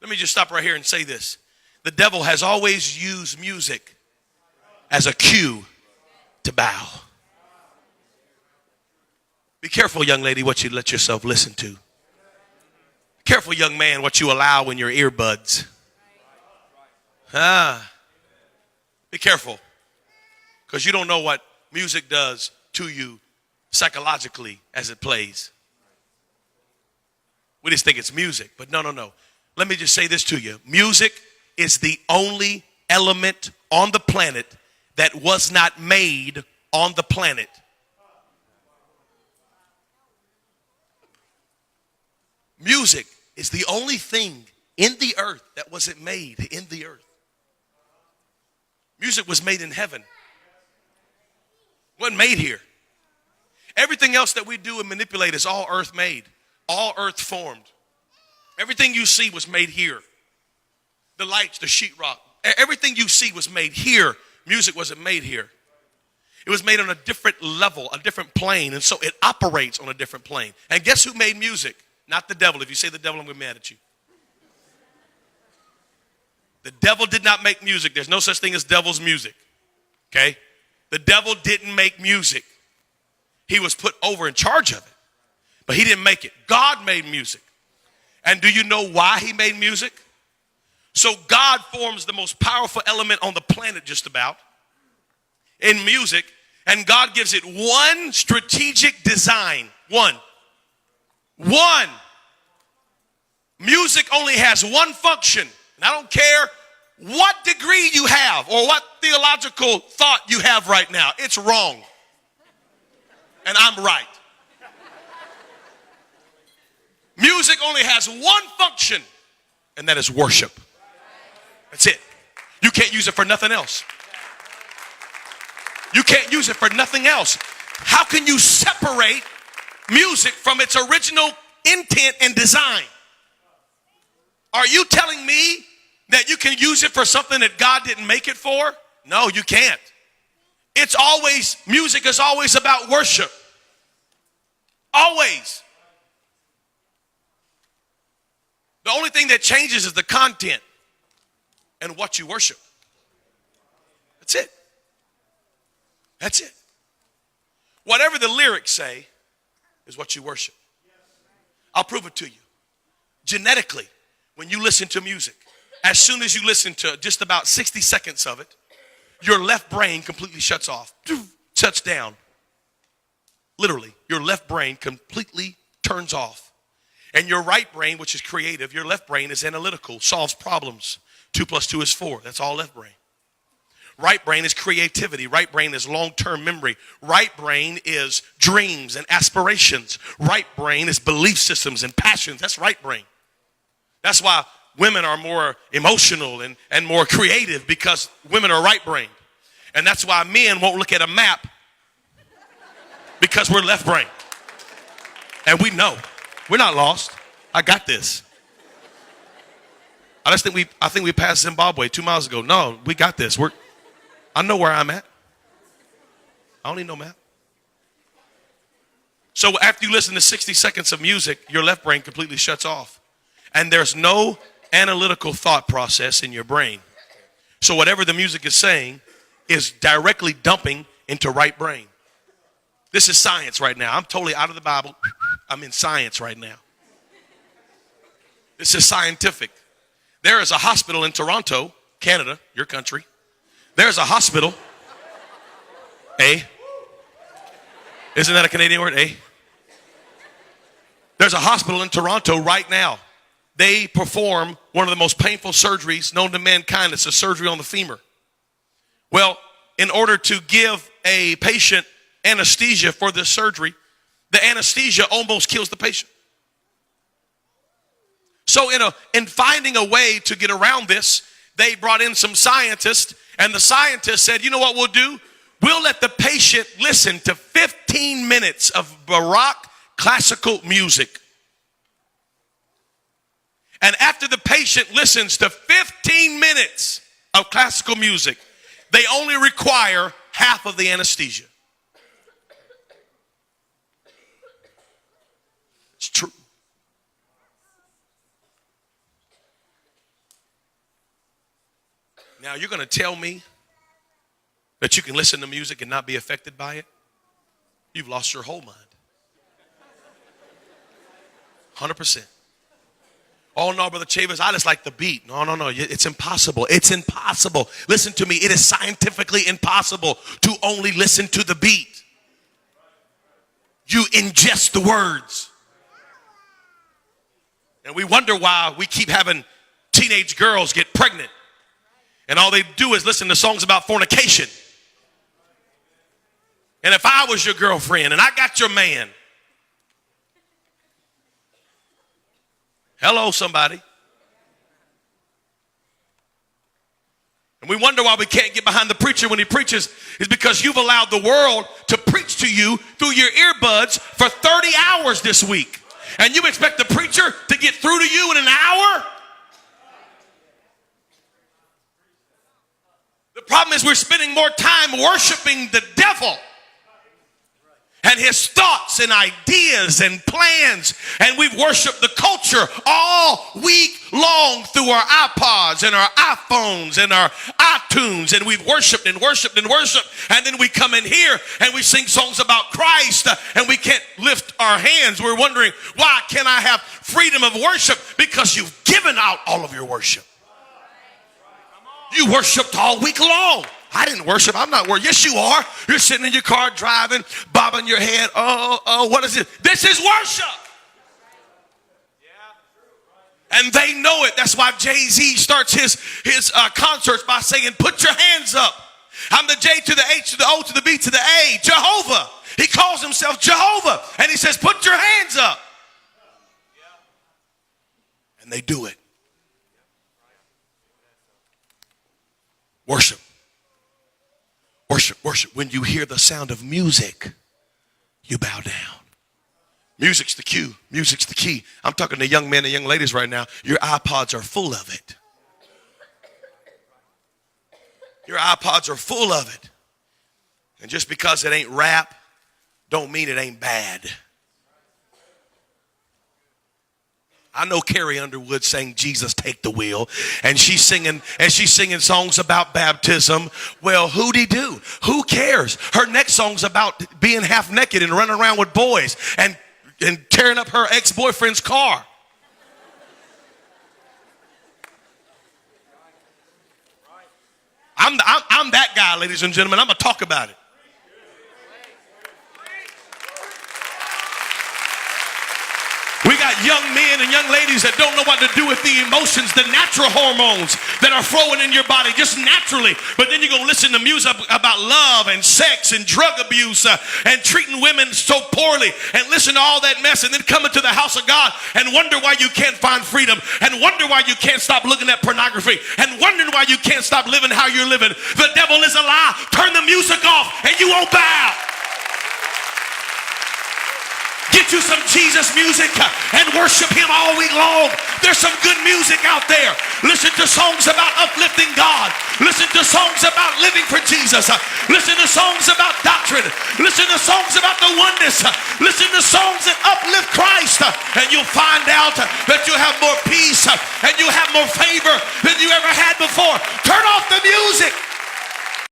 Let me just stop right here and say this. The devil has always used music as a cue to bow. Be careful, young lady, what you let yourself listen to. Be careful, young man, what you allow in your earbuds. Be careful, because you don't know what music does to you psychologically as it plays. We just think it's music, but no. Let me just say this to you. Music is the only element on the planet that was not made on the planet. Music is the only thing in the earth that wasn't made in the earth. Music was made in heaven. It wasn't made here. Everything else that we do and manipulate is all earth made, all earth formed. Everything you see was made here. The lights, the sheetrock, everything you see was made here. Music wasn't made here. It was made on a different level, a different plane, and so it operates on a different plane. And guess who made music? Not the devil. If you say the devil, I'm going to be mad at you. The devil did not make music. There's no such thing as devil's music. Okay? The devil didn't make music. He was put over in charge of it. But he didn't make it. God made music. And do you know why he made music? So God forms the most powerful element on the planet just about in music. And God gives it one strategic design. One. Music only has one function. And I don't care what degree you have or what theological thought you have right now. It's wrong. And I'm right. Music only has one function, and that is worship. That's it. You can't use it for nothing else. You can't use it for nothing else. How can you separate music from its original intent and design? Are you telling me that you can use it for something that God didn't make it for? No, you can't. Music is always about worship. Always. The only thing that changes is the content and what you worship. That's it. That's it. Whatever the lyrics say is what you worship. I'll prove it to you. Genetically, when you listen to music, as soon as you listen to just about 60 seconds of it, your left brain completely shuts off, shuts down. Literally, your left brain completely turns off. And your right brain, which is creative, your left brain is analytical, solves problems. 2 + 2 is 4. That's all left brain. Right brain is creativity. Right brain is long-term memory. Right brain is dreams and aspirations. Right brain is belief systems and passions. That's right brain. That's why women are more emotional and more creative, because women are right brain. And that's why men won't look at a map, because we're left brain. And we know. We're not lost. I got this. I think we passed Zimbabwe 2 miles ago. No, we got this. I know where I'm at. I don't need no map. So after you listen to 60 seconds of music, your left brain completely shuts off. And there's no analytical thought process in your brain. So whatever the music is saying is directly dumping into right brain. This is science right now. I'm totally out of the Bible. I'm in science right now. This is scientific. There is a hospital in Toronto, Canada, your country. There's a hospital. Isn't that a Canadian word? There's a hospital in Toronto right now. They perform one of the most painful surgeries known to mankind. It's a surgery on the femur. Well, in order to give a patient anesthesia for this surgery, the anesthesia almost kills the patient. So in finding a way to get around this, they brought in some scientists, and the scientists said, you know what we'll do? We'll let the patient listen to 15 minutes of Baroque classical music. And after the patient listens to 15 minutes of classical music, they only require half of the anesthesia. It's true. Now, you're going to tell me that you can listen to music and not be affected by it? You've lost your whole mind. 100%. Oh, no, Brother Chavis, I just like the beat. No. It's impossible. It's impossible. Listen to me. It is scientifically impossible to only listen to the beat. You ingest the words. And we wonder why we keep having teenage girls get pregnant. And all they do is listen to songs about fornication. And if I was your girlfriend and I got your man, hello, somebody. And we wonder why we can't get behind the preacher when he preaches is because you've allowed the world to preach to you through your earbuds for 30 hours this week. And you expect the preacher to get through to you in an hour? The problem is we're spending more time worshiping the devil and his thoughts and ideas and plans. And we've worshiped the culture all week long through our iPods and our iPhones and our iTunes. And we've worshiped and worshiped and worshiped. And then we come in here and we sing songs about Christ and we can't lift our hands. We're wondering, why can't I have freedom of worship? Because you've given out all of your worship. You worshiped all week long. I didn't worship. I'm not worshiping. Yes, you are. You're sitting in your car driving, bobbing your head. Oh, what is it? This is worship. And they know it. That's why Jay-Z starts his concerts by saying, put your hands up. I'm the J to the H to the O to the B to the A. Jehovah. He calls himself Jehovah. And he says, put your hands up. And they do it. Worship. Worship, worship. When you hear the sound of music, you bow down. Music's the cue. Music's the key. I'm talking to young men and young ladies right now. Your iPods are full of it. Your iPods are full of it. And just because it ain't rap, don't mean it ain't bad. I know Carrie Underwood sang Jesus Take the Wheel, and she's singing songs about baptism. Well, who-de-do? Who cares? Her next song's about being half naked and running around with boys and tearing up her ex-boyfriend's car. I'm that guy, ladies and gentlemen. I'm going to talk about it. We got young men and young ladies that don't know what to do with the emotions, the natural hormones that are flowing in your body just naturally. But then you're going to listen to music about love and sex and drug abuse and treating women so poorly and listen to all that mess and then come into the house of God and wonder why you can't find freedom and wonder why you can't stop looking at pornography and wondering why you can't stop living how you're living. The devil is a lie. Turn the music off and you won't bow. Get you some Jesus music and worship him all week long. There's some good music out there. Listen to songs about uplifting God. Listen to songs about living for Jesus. Listen to songs about doctrine. Listen to songs about the oneness. Listen to songs that uplift Christ. And you'll find out that you'll have more peace and you'll have more favor than you ever had before. Turn off the music.